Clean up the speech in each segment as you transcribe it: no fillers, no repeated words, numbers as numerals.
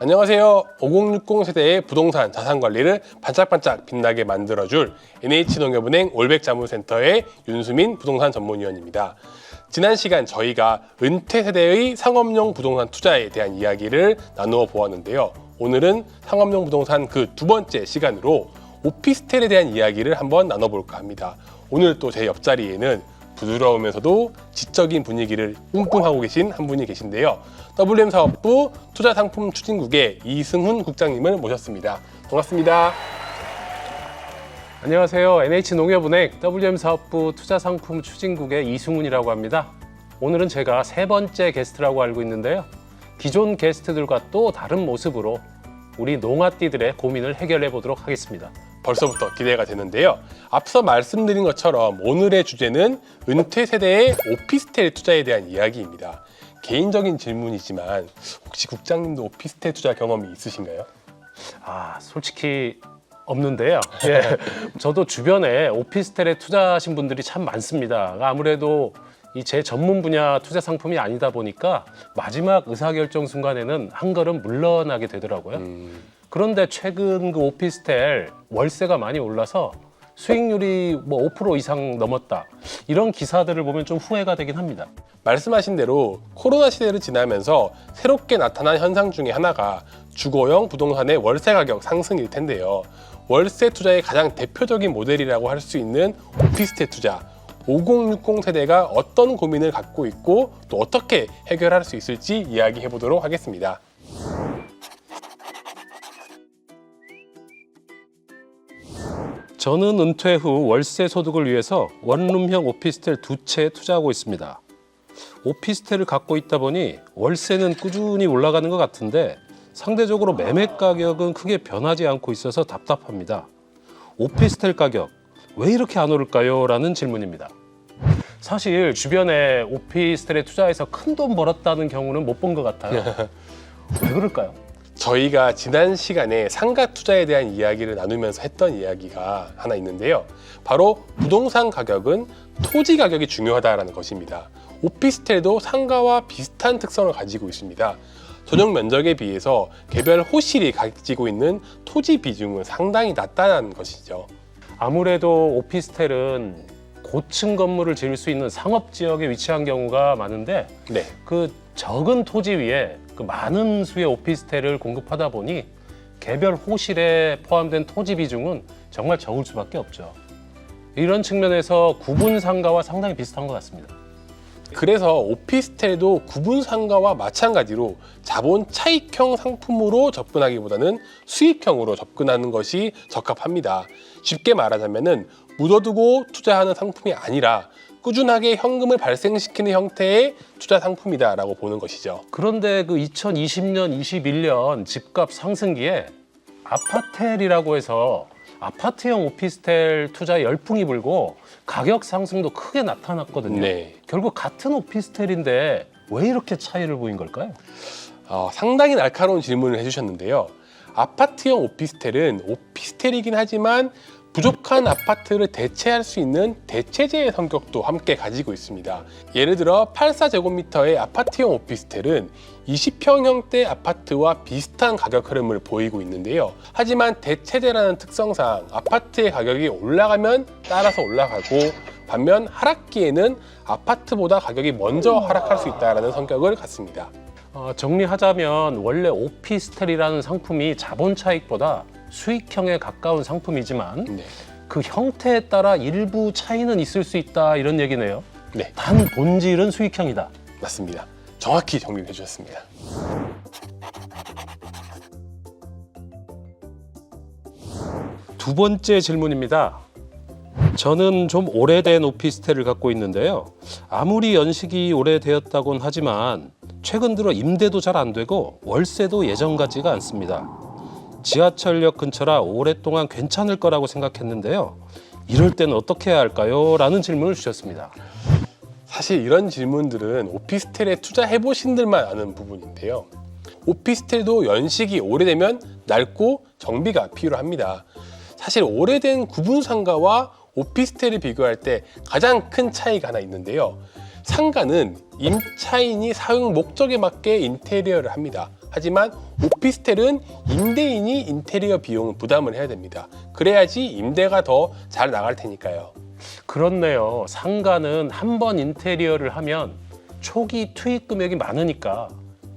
안녕하세요. 5060 세대의 부동산 자산 관리를 반짝반짝 빛나게 만들어줄 NH농협은행 올백자문센터의 윤수민 부동산 전문위원입니다. 지난 시간 저희가 은퇴 세대의 상업용 부동산 투자에 대한 이야기를 나누어 보았는데요. 오늘은 상업용 부동산 그 두 번째 시간으로 오피스텔에 대한 이야기를 한번 나눠볼까 합니다. 오늘 또 제 옆자리에는 부드러우면서도 지적인 분위기를 뿜뿜하고 계신 한 분이 계신데요. WM 사업부 투자상품 추진국의 이승훈 국장님을 모셨습니다. 반갑습니다. 안녕하세요. NH농협은행 WM 사업부 투자상품 추진국의 이승훈이라고 합니다. 오늘은 제가 세 번째 게스트라고 알고 있는데요. 기존 게스트들과 또 다른 모습으로 우리 농아띠들의 고민을 해결해 보도록 하겠습니다. 벌써부터 기대가 되는데요. 앞서 말씀드린 것처럼 오늘의 주제는 은퇴 세대의 오피스텔 투자에 대한 이야기입니다. 개인적인 질문이지만 혹시 국장님도 오피스텔 투자 경험이 있으신가요? 솔직히 없는데요. 예, 저도 주변에 오피스텔에 투자하신 분들이 참 많습니다. 아무래도 이 제 전문 분야 투자 상품이 아니다 보니까 마지막 의사결정 순간에는 한 걸음 물러나게 되더라고요. 그런데 최근 그 오피스텔 월세가 많이 올라서 수익률이 5% 이상 넘었다. 이런 기사들을 보면 좀 후회가 되긴 합니다. 말씀하신 대로 코로나 시대를 지나면서 새롭게 나타난 현상 중에 하나가 주거용 부동산의 월세 가격 상승일 텐데요. 월세 투자의 가장 대표적인 모델이라고 할 수 있는 오피스텔 투자. 5060 세대가 어떤 고민을 갖고 있고 또 어떻게 해결할 수 있을지 이야기해 보도록 하겠습니다. 저는 은퇴 후 월세 소득을 위해서 원룸형 오피스텔 2채에 투자하고 있습니다. 오피스텔을 갖고 있다 보니 월세는 꾸준히 올라가는 것 같은데 상대적으로 매매 가격은 크게 변하지 않고 있어서 답답합니다. 오피스텔 가격 왜 이렇게 안 오를까요? 라는 질문입니다. 사실 주변에 오피스텔에 투자해서 큰 돈 벌었다는 경우는 못 본 것 같아요. 왜 그럴까요? 저희가 지난 시간에 상가 투자에 대한 이야기를 나누면서 했던 이야기가 하나 있는데요. 바로 부동산 가격은 토지 가격이 중요하다는 것입니다. 오피스텔도 상가와 비슷한 특성을 가지고 있습니다. 전용 면적에 비해서 개별 호실이 가지고 있는 토지 비중은 상당히 낮다는 것이죠. 아무래도 오피스텔은 고층 건물을 지을 수 있는 상업 지역에 위치한 경우가 많은데 네. 그 적은 토지 위에 그 많은 수의 오피스텔을 공급하다 보니 개별 호실에 포함된 토지 비중은 정말 적을 수밖에 없죠. 이런 측면에서 구분 상가와 상당히 비슷한 것 같습니다. 그래서 오피스텔도 구분 상가와 마찬가지로 자본 차익형 상품으로 접근하기보다는 수익형으로 접근하는 것이 적합합니다. 쉽게 말하자면은 묻어두고 투자하는 상품이 아니라 꾸준하게 현금을 발생시키는 형태의 투자 상품이다라고 보는 것이죠. 그런데 그 2020년, 21년 집값 상승기에 아파텔이라고 해서 아파트형 오피스텔 투자에 열풍이 불고 가격 상승도 크게 나타났거든요. 네. 결국 같은 오피스텔인데 왜 이렇게 차이를 보인 걸까요? 상당히 날카로운 질문을 해주셨는데요. 아파트형 오피스텔은 오피스텔이긴 하지만 부족한 아파트를 대체할 수 있는 대체재의 성격도 함께 가지고 있습니다. 예를 들어 84제곱미터의 아파트형 오피스텔은 20평 형대 아파트와 비슷한 가격 흐름을 보이고 있는데요. 하지만 대체재라는 특성상 아파트의 가격이 올라가면 따라서 올라가고 반면 하락기에는 아파트보다 가격이 먼저 하락할 수 있다는 성격을 갖습니다. 정리하자면 원래 오피스텔이라는 상품이 자본 차익보다 수익형에 가까운 상품이지만 네. 그 형태에 따라 일부 차이는 있을 수 있다 이런 얘기네요. 네, 단 본질은 수익형이다. 맞습니다. 정확히 정리해 주셨습니다. 두 번째 질문입니다. 저는 좀 오래된 오피스텔을 갖고 있는데요. 아무리 연식이 오래되었다곤 하지만 최근 들어 임대도 잘 안 되고 월세도 예전 같지가 않습니다. 지하철역 근처라 오랫동안 괜찮을 거라고 생각했는데요. 이럴 때는 어떻게 해야 할까요? 라는 질문을 주셨습니다. 사실 이런 질문들은 오피스텔에 투자해 보신 분들만 아는 부분인데요. 오피스텔도 연식이 오래되면 낡고 정비가 필요합니다. 사실 오래된 구분 상가와 오피스텔을 비교할 때 가장 큰 차이가 하나 있는데요. 상가는 임차인이 사용 목적에 맞게 인테리어를 합니다. 하지만 오피스텔은 임대인이 인테리어 비용을 부담을 해야 됩니다. 그래야지 임대가 더 잘 나갈 테니까요. 그렇네요. 상가는 한 번 인테리어를 하면 초기 투입 금액이 많으니까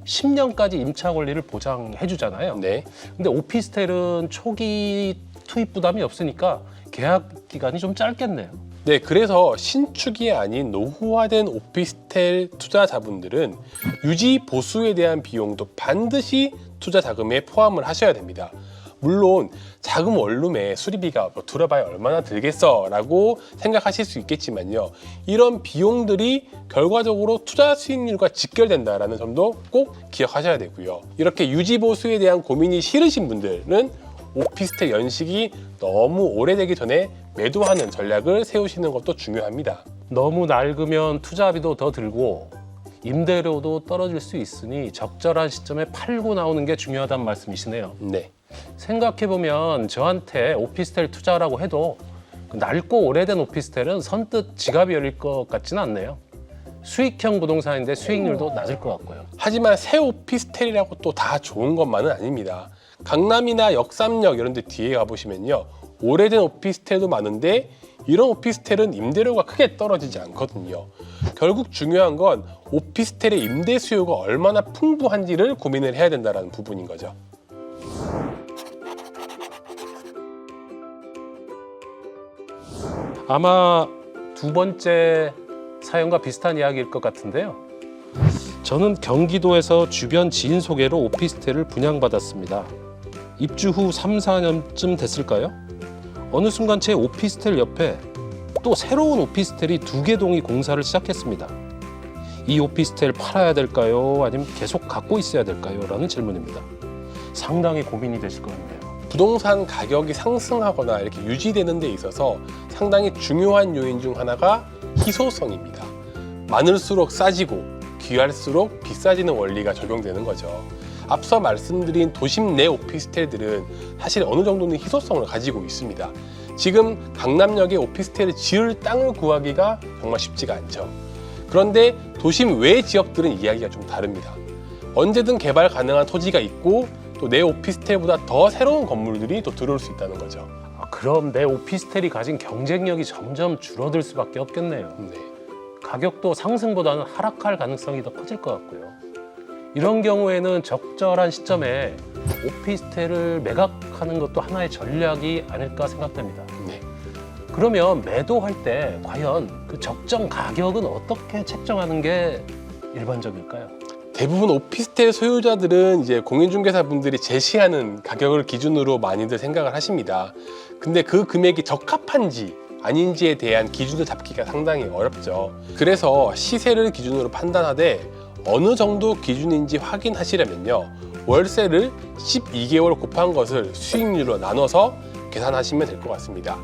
10년까지 임차 권리를 보장해 주잖아요. 네. 근데 오피스텔은 초기 투입 부담이 없으니까 계약 기간이 좀 짧겠네요. 네, 그래서 신축이 아닌 노후화된 오피스텔 투자자분들은 유지 보수에 대한 비용도 반드시 투자 자금에 포함을 하셔야 됩니다. 물론 자금 원룸에 수리비가 들어봐야 얼마나 들겠어 라고 생각하실 수 있겠지만요, 이런 비용들이 결과적으로 투자 수익률과 직결된다는 점도 꼭 기억하셔야 되고요. 이렇게 유지 보수에 대한 고민이 싫으신 분들은 오피스텔 연식이 너무 오래되기 전에 매도하는 전략을 세우시는 것도 중요합니다. 너무 낡으면 투자비도 더 들고 임대료도 떨어질 수 있으니 적절한 시점에 팔고 나오는 게 중요하다는 말씀이시네요. 네. 생각해보면 저한테 오피스텔 투자라고 해도 그 낡고 오래된 오피스텔은 선뜻 지갑이 열릴 것 같지는 않네요. 수익형 부동산인데 수익률도 낮을 것 같고요. 하지만 새 오피스텔이라고 또 다 좋은 것만은 아닙니다. 강남이나 역삼역 이런 데 뒤에 가보시면요, 오래된 오피스텔도 많은데 이런 오피스텔은 임대료가 크게 떨어지지 않거든요. 결국 중요한 건 오피스텔의 임대 수요가 얼마나 풍부한지를 고민을 해야 된다는 부분인 거죠. 아마 두 번째 사연과 비슷한 이야기일 것 같은데요. 저는 경기도에서 주변 지인 소개로 오피스텔을 분양받았습니다. 입주 후 3, 4년쯤 됐을까요? 어느 순간 제 오피스텔 옆에 또 새로운 오피스텔이 2개 동이 공사를 시작했습니다. 이 오피스텔 팔아야 될까요? 아니면 계속 갖고 있어야 될까요? 라는 질문입니다. 상당히 고민이 되실 것 같네요. 부동산 가격이 상승하거나 이렇게 유지되는 데 있어서 상당히 중요한 요인 중 하나가 희소성입니다. 많을수록 싸지고 귀할수록 비싸지는 원리가 적용되는 거죠. 앞서 말씀드린 도심 내 오피스텔들은 사실 어느 정도는 희소성을 가지고 있습니다. 지금 강남역에 오피스텔을 지을 땅을 구하기가 정말 쉽지가 않죠. 그런데 도심 외 지역들은 이야기가 좀 다릅니다. 언제든 개발 가능한 토지가 있고 또 내 오피스텔보다 더 새로운 건물들이 또 들어올 수 있다는 거죠. 그럼 내 오피스텔이 가진 경쟁력이 점점 줄어들 수밖에 없겠네요. 네. 가격도 상승보다는 하락할 가능성이 더 커질 것 같고요. 이런 경우에는 적절한 시점에 오피스텔을 매각하는 것도 하나의 전략이 아닐까 생각됩니다. 네. 그러면 매도할 때 과연 그 적정 가격은 어떻게 책정하는 게 일반적일까요? 대부분 오피스텔 소유자들은 이제 공인중개사분들이 제시하는 가격을 기준으로 많이들 생각을 하십니다. 근데 그 금액이 적합한지 아닌지에 대한 기준을 잡기가 상당히 어렵죠. 그래서 시세를 기준으로 판단하되 어느 정도 기준인지 확인하시려면요, 월세를 12개월 곱한 것을 수익률로 나눠서 계산하시면 될 것 같습니다.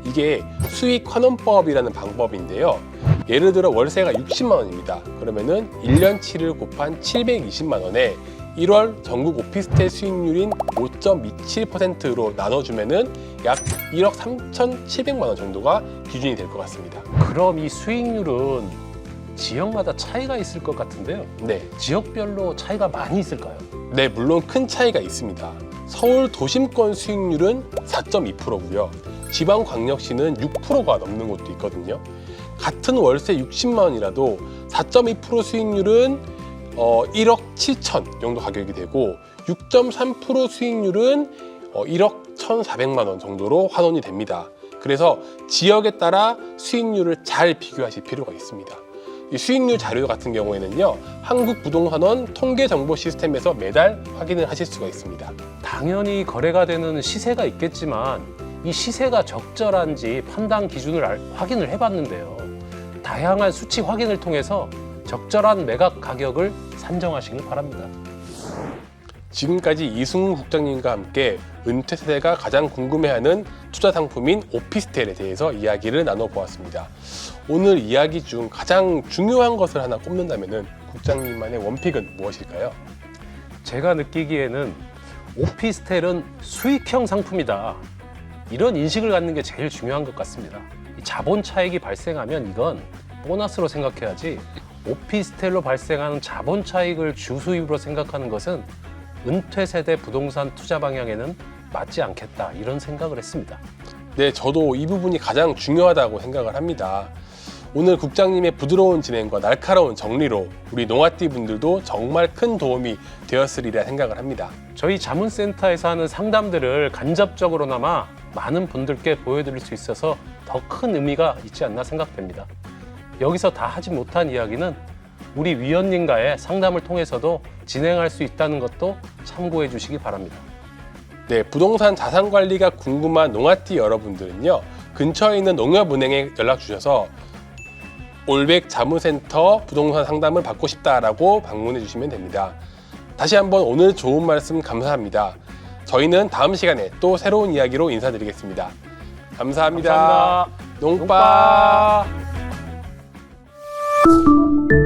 이게 수익환원법이라는 방법인데요. 예를 들어 월세가 60만 원입니다. 그러면은 1년치를 곱한 720만 원에 1월 전국 오피스텔 수익률인 5.27%로 나눠주면은 약 1억 3,700만 원 정도가 기준이 될 것 같습니다. 그럼 이 수익률은 지역마다 차이가 있을 것 같은데요. 네. 지역별로 차이가 많이 있을까요? 네, 물론 큰 차이가 있습니다. 서울 도심권 수익률은 4.2%고요. 지방광역시는 6%가 넘는 곳도 있거든요. 같은 월세 60만 원이라도 4.2% 수익률은 1억 7천 정도 가격이 되고 6.3% 수익률은 1억 1,400만 원 정도로 환원이 됩니다. 그래서 지역에 따라 수익률을 잘 비교하실 필요가 있습니다. 이 수익률 자료 같은 경우에는요, 한국부동산원 통계정보 시스템에서 매달 확인을 하실 수가 있습니다. 당연히 거래가 되는 시세가 있겠지만 이 시세가 적절한지 판단 기준을 확인을 해봤는데요. 다양한 수치 확인을 통해서 적절한 매각 가격을 산정하시길 바랍니다. 지금까지 이승훈 국장님과 함께 은퇴 세대가 가장 궁금해하는 투자 상품인 오피스텔에 대해서 이야기를 나눠보았습니다. 오늘 이야기 중 가장 중요한 것을 하나 꼽는다면 국장님만의 원픽은 무엇일까요? 제가 느끼기에는 오피스텔은 수익형 상품이다. 이런 인식을 갖는 게 제일 중요한 것 같습니다. 이 자본 차익이 발생하면 이건 보너스로 생각해야지 오피스텔로 발생하는 자본 차익을 주수입으로 생각하는 것은 은퇴 세대 부동산 투자 방향에는 맞지 않겠다 이런 생각을 했습니다. 네, 저도 이 부분이 가장 중요하다고 생각을 합니다. 오늘 국장님의 부드러운 진행과 날카로운 정리로 우리 농아띠 분들도 정말 큰 도움이 되었으리라 생각을 합니다. 저희 자문센터에서 하는 상담들을 간접적으로나마 많은 분들께 보여드릴 수 있어서 더 큰 의미가 있지 않나 생각됩니다. 여기서 다 하지 못한 이야기는 우리 위원님과의 상담을 통해서도 진행할 수 있다는 것도 참고해 주시기 바랍니다. 네, 부동산 자산 관리가 궁금한 농아띠 여러분들은요, 근처에 있는 농협은행에 연락 주셔서 올백 자문센터 부동산 상담을 받고 싶다라고 방문해 주시면 됩니다. 다시 한번 오늘 좋은 말씀 감사합니다. 저희는 다음 시간에 또 새로운 이야기로 인사드리겠습니다. 감사합니다. 감사합니다. 농빠. 농빠.